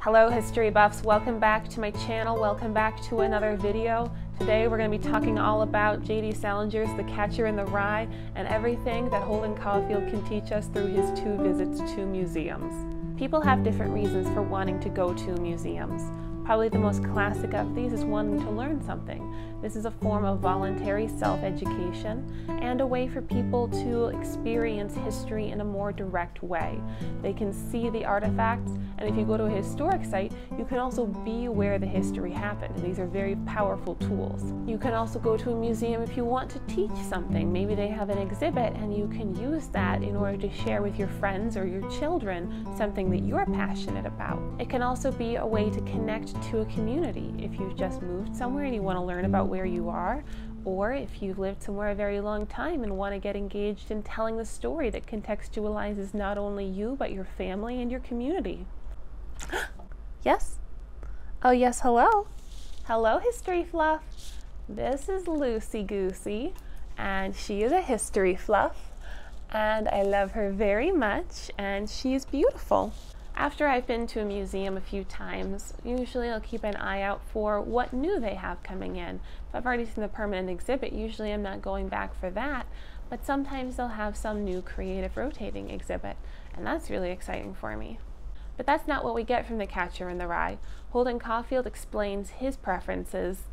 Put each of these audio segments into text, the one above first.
Hello history buffs, welcome back to my channel, welcome back to another video. Today we're going to be talking all about J.D. Salinger's The Catcher in the Rye and everything that Holden Caulfield can teach us through his 2 visits to museums. People have different reasons for wanting to go to museums. Probably the most classic of these is wanting to learn something. This is a form of voluntary self-education and a way for people to experience history in a more direct way. They can see the artifacts, and if you go to a historic site, you can also be where the history happened. These are very powerful tools. You can also go to a museum if you want to teach something. Maybe they have an exhibit and you can use that in order to share with your friends or your children something that you're passionate about. It can also be a way to connect to a community. If you've just moved somewhere and you want to learn about where you are, or if you've lived somewhere a very long time and want to get engaged in telling the story that contextualizes not only you but your family and your community. Yes? Oh yes, hello. Hello History Fluff. This is Lucy Goosey and she is a history fluff and I love her very much and she is beautiful. After I've been to a museum a few times, usually I'll keep an eye out for what new they have coming in. If I've already seen the permanent exhibit, usually I'm not going back for that, but sometimes they'll have some new creative rotating exhibit, and that's really exciting for me. But that's not what we get from The Catcher in the Rye. Holden Caulfield explains his preferences.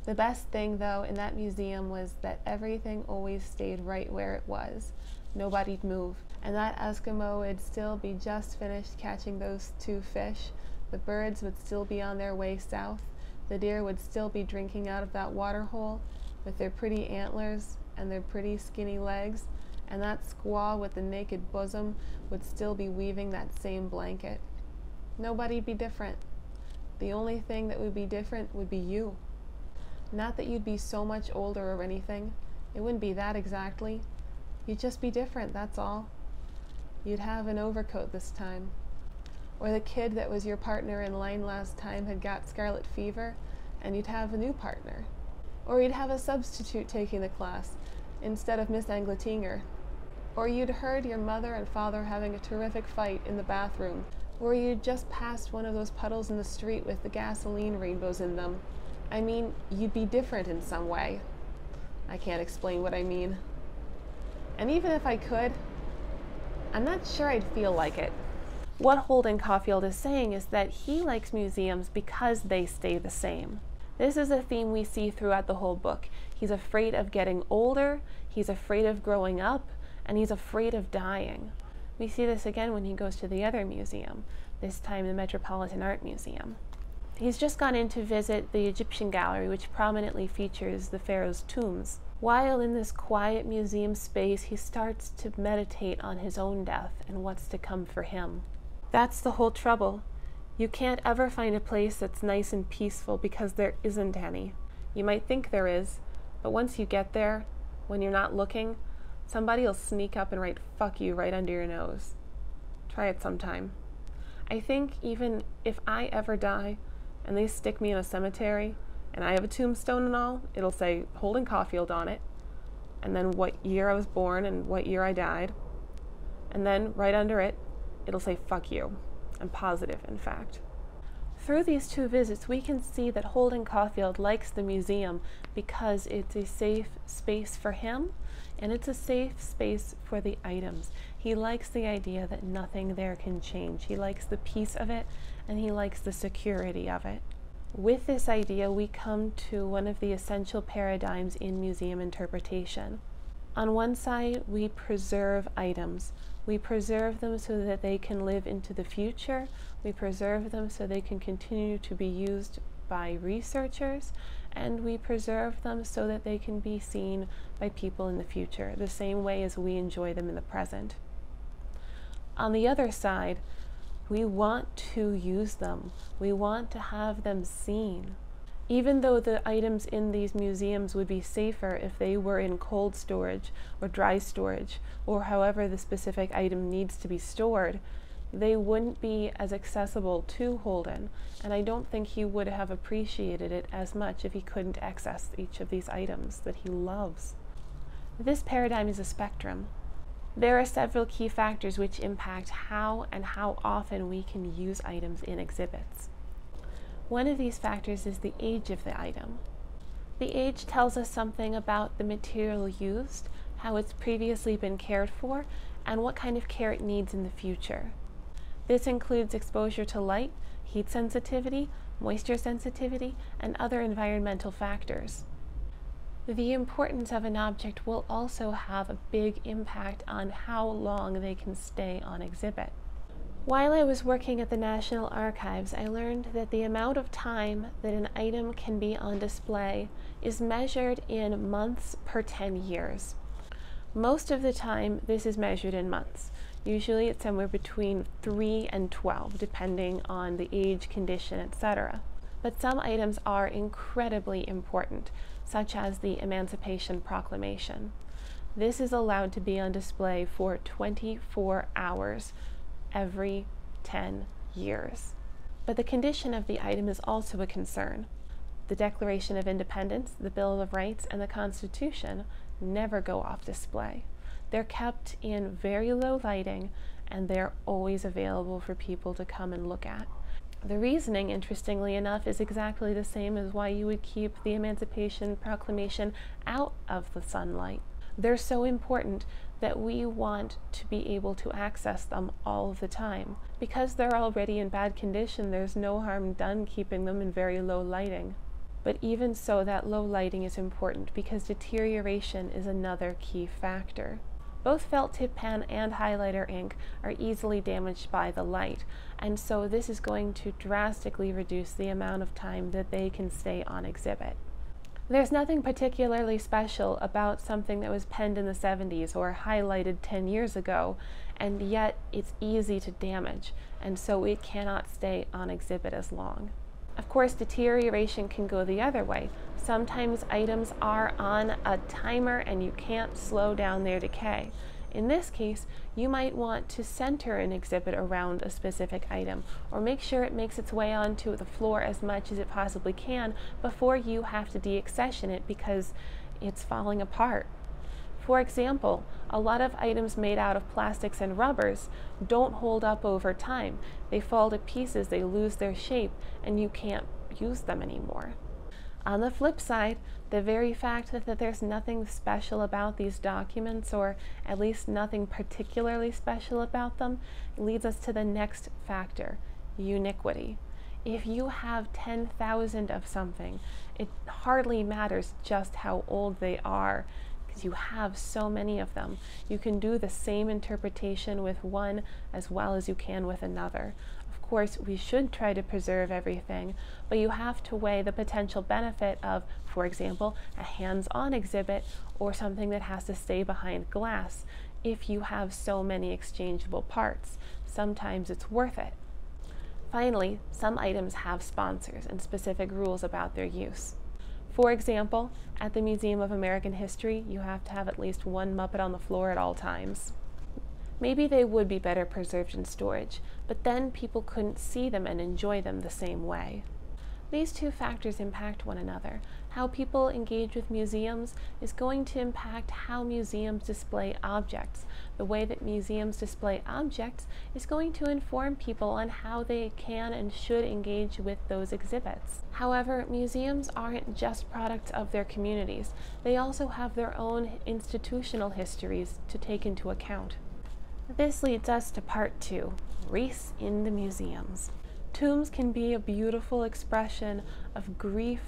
The best thing, though, in that museum was that everything always stayed right where it was. Nobody'd move. And that Eskimo would still be just finished catching those 2 fish. The birds would still be on their way south. The deer would still be drinking out of that water hole with their pretty antlers and their pretty skinny legs. And that squaw with the naked bosom would still be weaving that same blanket. Nobody'd be different. The only thing that would be different would be you. Not that you'd be so much older or anything. It wouldn't be that exactly. You'd just be different, that's all. You'd have an overcoat this time. Or the kid that was your partner in line last time had got scarlet fever, and you'd have a new partner. Or you'd have a substitute taking the class, instead of Miss Angletinger. Or you'd heard your mother and father having a terrific fight in the bathroom. Or you'd just passed one of those puddles in the street with the gasoline rainbows in them. I mean, you'd be different in some way. I can't explain what I mean. And even if I could, I'm not sure I'd feel like it. What Holden Caulfield is saying is that he likes museums because they stay the same. This is a theme we see throughout the whole book. He's afraid of getting older, he's afraid of growing up, and he's afraid of dying. We see this again when he goes to the other museum, this time the Metropolitan Art Museum. He's just gone in to visit the Egyptian gallery, which prominently features the pharaoh's tombs. While in this quiet museum space, he starts to meditate on his own death and what's to come for him. That's the whole trouble. You can't ever find a place that's nice and peaceful because there isn't any. You might think there is, but once you get there, when you're not looking, somebody will sneak up and write "fuck you" right under your nose. Try it sometime. I think even if I ever die and they stick me in a cemetery, and I have a tombstone and all, it'll say Holden Caulfield on it, and then what year I was born and what year I died, and then right under it, it'll say "fuck you." I'm positive, in fact. Through these 2 visits, we can see that Holden Caulfield likes the museum because it's a safe space for him, and it's a safe space for the items. He likes the idea that nothing there can change. He likes the peace of it, and he likes the security of it. With this idea, we come to one of the essential paradigms in museum interpretation. On one side, we preserve items. We preserve them so that they can live into the future. We preserve them so they can continue to be used by researchers. And we preserve them so that they can be seen by people in the future, the same way as we enjoy them in the present. On the other side, we want to use them. We want to have them seen. Even though the items in these museums would be safer if they were in cold storage or dry storage, or however the specific item needs to be stored, they wouldn't be as accessible to Holden, and I don't think he would have appreciated it as much if he couldn't access each of these items that he loves. This paradigm is a spectrum. There are several key factors which impact how and how often we can use items in exhibits. One of these factors is the age of the item. The age tells us something about the material used, how it's previously been cared for, and what kind of care it needs in the future. This includes exposure to light, heat sensitivity, moisture sensitivity, and other environmental factors. The importance of an object will also have a big impact on how long they can stay on exhibit. While I was working at the National Archives, I learned that the amount of time that an item can be on display is measured in months per 10 years. Most of the time, this is measured in months. Usually it's somewhere between 3 and 12, depending on the age, condition, etc. But some items are incredibly important, such as the Emancipation Proclamation. This is allowed to be on display for 24 hours every 10 years. But the condition of the item is also a concern. The Declaration of Independence, the Bill of Rights, and the Constitution never go off display. They're kept in very low lighting, and they're always available for people to come and look at. The reasoning, interestingly enough, is exactly the same as why you would keep the Emancipation Proclamation out of the sunlight. They're so important that we want to be able to access them all of the time. Because they're already in bad condition, there's no harm done keeping them in very low lighting. But even so, that low lighting is important because deterioration is another key factor. Both felt tip pen and highlighter ink are easily damaged by the light, and so this is going to drastically reduce the amount of time that they can stay on exhibit. There's nothing particularly special about something that was penned in the 70s or highlighted 10 years ago, and yet it's easy to damage, and so it cannot stay on exhibit as long. Of course, deterioration can go the other way. Sometimes items are on a timer and you can't slow down their decay. In this case, you might want to center an exhibit around a specific item, or make sure it makes its way onto the floor as much as it possibly can before you have to deaccession it because it's falling apart. For example, a lot of items made out of plastics and rubbers don't hold up over time. They fall to pieces, they lose their shape, and you can't use them anymore. On the flip side, the very fact that there's nothing special about these documents, or at least nothing particularly special about them, leads us to the next factor, uniquity. If you have 10,000 of something, it hardly matters just how old they are, because you have so many of them. You can do the same interpretation with one as well as you can with another. Of course, we should try to preserve everything, but you have to weigh the potential benefit of, for example, a hands-on exhibit or something that has to stay behind glass. If you have so many exchangeable parts, sometimes it's worth it. Finally, some items have sponsors and specific rules about their use. For example, at the Museum of American History, you have to have at least one Muppet on the floor at all times. Maybe they would be better preserved in storage, but then people couldn't see them and enjoy them the same way. These two factors impact one another. How people engage with museums is going to impact how museums display objects. The way that museums display objects is going to inform people on how they can and should engage with those exhibits. However, museums aren't just products of their communities. They also have their own institutional histories to take into account. This leads us to part 2, race in the museums. Tombs can be a beautiful expression of grief,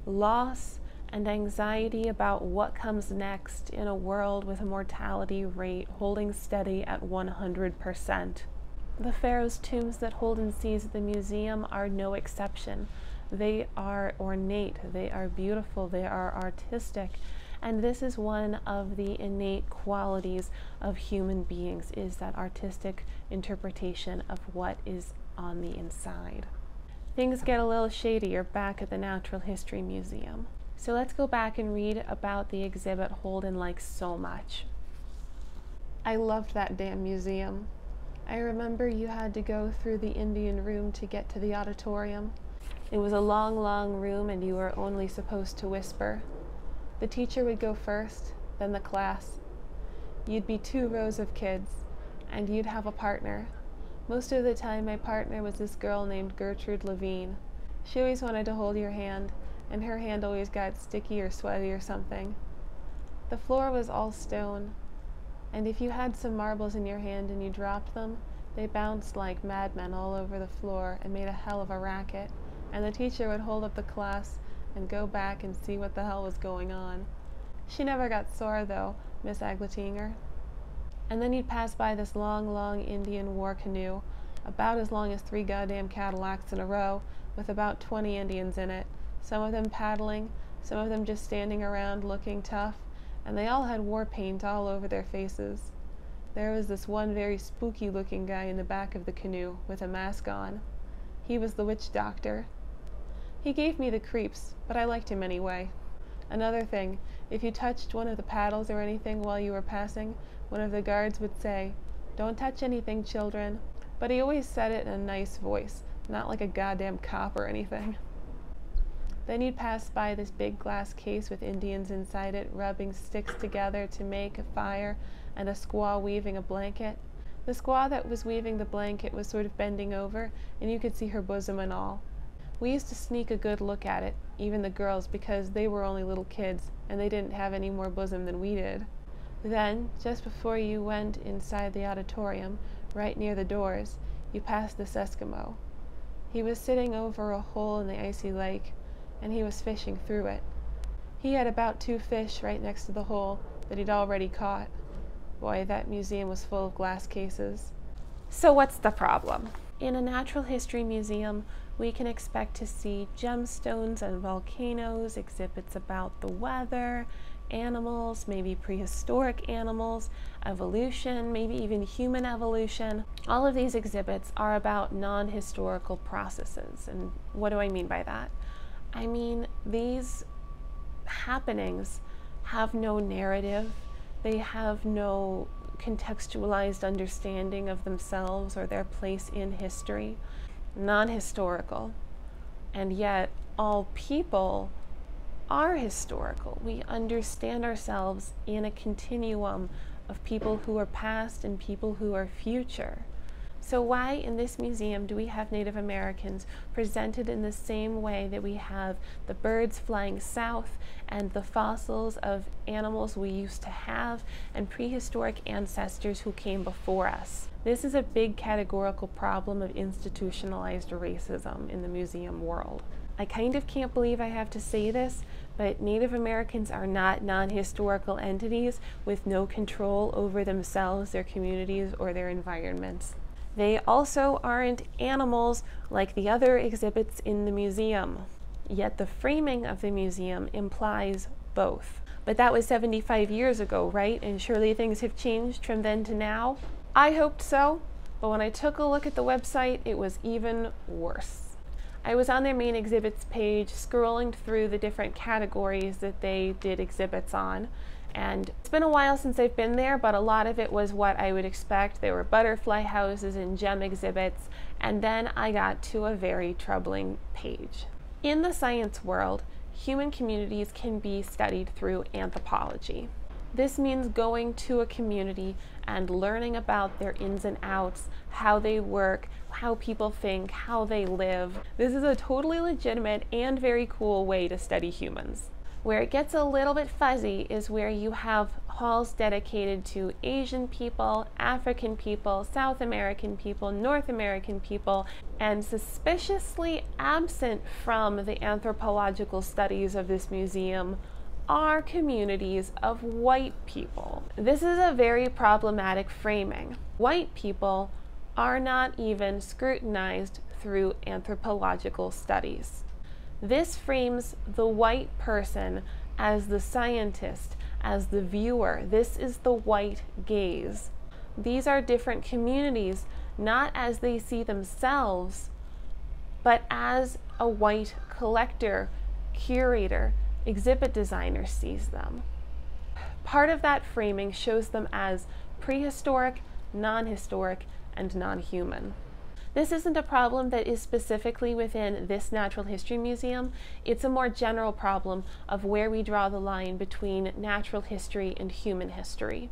loss, and anxiety about what comes next in a world with a mortality rate holding steady at 100%. The pharaoh's tombs that Holden sees at the museum are no exception. They are ornate, they are beautiful, they are artistic, and this is one of the innate qualities of human beings, is that artistic interpretation of what is on the inside. Things get a little shadier back at the Natural History Museum. So let's go back and read about the exhibit Holden likes so much. I loved that damn museum. I remember you had to go through the Indian room to get to the auditorium. It was a long, long room and you were only supposed to whisper. The teacher would go first, then the class. You'd be 2 rows of kids, and you'd have a partner. Most of the time my partner was this girl named Gertrude Levine. She always wanted to hold your hand, and her hand always got sticky or sweaty or something. The floor was all stone, and if you had some marbles in your hand and you dropped them, they bounced like madmen all over the floor and made a hell of a racket, and the teacher would hold up the class and go back and see what the hell was going on. She never got sore though, Miss Agletinger. And then you'd pass by this long, long Indian war canoe, about as long as 3 goddamn Cadillacs in a row, with about 20 Indians in it, some of them paddling, some of them just standing around looking tough, and they all had war paint all over their faces. There was this one very spooky looking guy in the back of the canoe with a mask on. He was the witch doctor. He gave me the creeps, but I liked him anyway. Another thing, if you touched one of the paddles or anything while you were passing, one of the guards would say, "Don't touch anything, children." But he always said it in a nice voice, not like a goddamn cop or anything. Then you'd pass by this big glass case with Indians inside it, rubbing sticks together to make a fire, and a squaw weaving a blanket. The squaw that was weaving the blanket was sort of bending over, and you could see her bosom and all. We used to sneak a good look at it, even the girls, because they were only little kids, and they didn't have any more bosom than we did. Then, just before you went inside the auditorium, right near the doors, you passed this Eskimo. He was sitting over a hole in the icy lake, and he was fishing through it. He had about 2 fish right next to the hole that he'd already caught. Boy, that museum was full of glass cases. So what's the problem? In a natural history museum, we can expect to see gemstones and volcanoes, exhibits about the weather, animals, maybe prehistoric animals, evolution, maybe even human evolution. All of these exhibits are about non-historical processes. And what do I mean by that? I mean, these happenings have no narrative. They have no contextualized understanding of themselves or their place in history. Non-historical. And yet, all people are historical. We understand ourselves in a continuum of people who are past and people who are future. So why in this museum do we have Native Americans presented in the same way that we have the birds flying south and the fossils of animals we used to have and prehistoric ancestors who came before us? This is a big categorical problem of institutionalized racism in the museum world. I kind of can't believe I have to say this, but Native Americans are not non-historical entities with no control over themselves, their communities, or their environments. They also aren't animals like the other exhibits in the museum. Yet the framing of the museum implies both. But that was 75 years ago, right? And surely things have changed from then to now? I hoped so, but when I took a look at the website, it was even worse. I was on their main exhibits page, scrolling through the different categories that they did exhibits on. And it's been a while since I've been there, but a lot of it was what I would expect. There were butterfly houses and gem exhibits, and then I got to a very troubling page. In the science world, human communities can be studied through anthropology. This means going to a community and learning about their ins and outs, how they work, how people think, how they live. This is a totally legitimate and very cool way to study humans. Where it gets a little bit fuzzy is where you have halls dedicated to Asian people, African people, South American people, North American people, and suspiciously absent from the anthropological studies of this museum are communities of white people. This is a very problematic framing. White people are not even scrutinized through anthropological studies. This frames the white person as the scientist, as the viewer. This is the white gaze. These are different communities, not as they see themselves, but as a white collector, curator, exhibit designer sees them. Part of that framing shows them as prehistoric, non-historic, and non-human. This isn't a problem that is specifically within this natural history museum. It's a more general problem of where we draw the line between natural history and human history.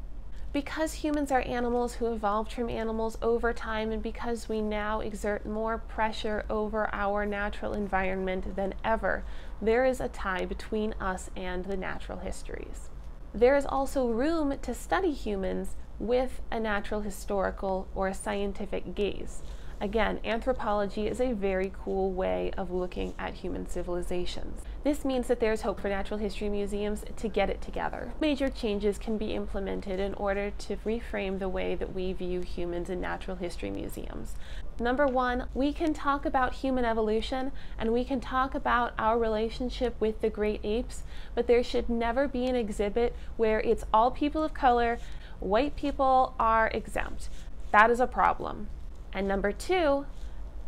Because humans are animals who evolved from animals over time, and because we now exert more pressure over our natural environment than ever, there is a tie between us and the natural histories. There is also room to study humans with a natural historical or a scientific gaze. Again, anthropology is a very cool way of looking at human civilizations. This means that there's hope for natural history museums to get it together. Major changes can be implemented in order to reframe the way that we view humans in natural history museums. Number one, we can talk about human evolution and we can talk about our relationship with the great apes, but there should never be an exhibit where it's all people of color, white people are exempt. That is a problem. And number two,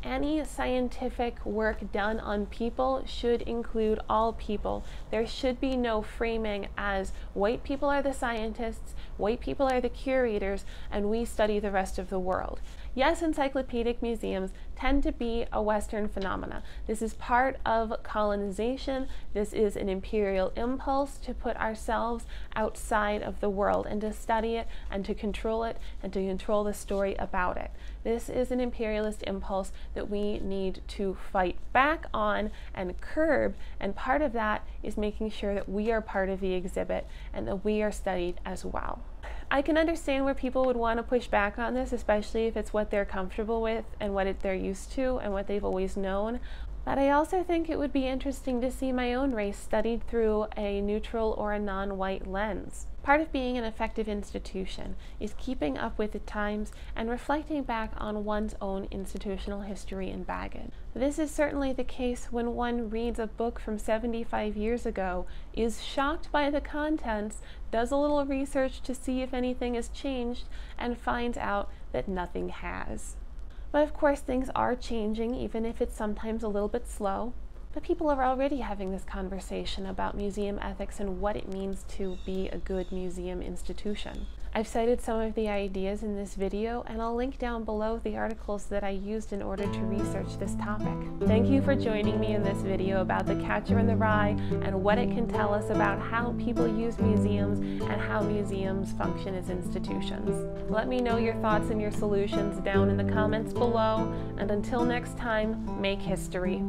any scientific work done on people should include all people. There should be no framing as white people are the scientists, white people are the curators, and we study the rest of the world. Yes, encyclopedic museums tend to be a Western phenomena. This is part of colonization. This is an imperial impulse to put ourselves outside of the world and to study it and to control it and to control the story about it. This is an imperialist impulse that we need to fight back on and curb, and part of that is making sure that we are part of the exhibit and that we are studied as well. I can understand where people would want to push back on this, especially if it's what they're comfortable with and what they're used to and what they've always known. But I also think it would be interesting to see my own race studied through a neutral or a non-white lens. Part of being an effective institution is keeping up with the times and reflecting back on one's own institutional history and baggage. This is certainly the case when one reads a book from 75 years ago, is shocked by the contents, does a little research to see if anything has changed, and finds out that nothing has. But of course things are changing, even if it's sometimes a little bit slow. But people are already having this conversation about museum ethics and what it means to be a good museum institution. I've cited some of the ideas in this video, and I'll link down below the articles that I used in order to research this topic. Thank you for joining me in this video about the Catcher in the Rye and what it can tell us about how people use museums and how museums function as institutions. Let me know your thoughts and your solutions down in the comments below, and until next time, make history.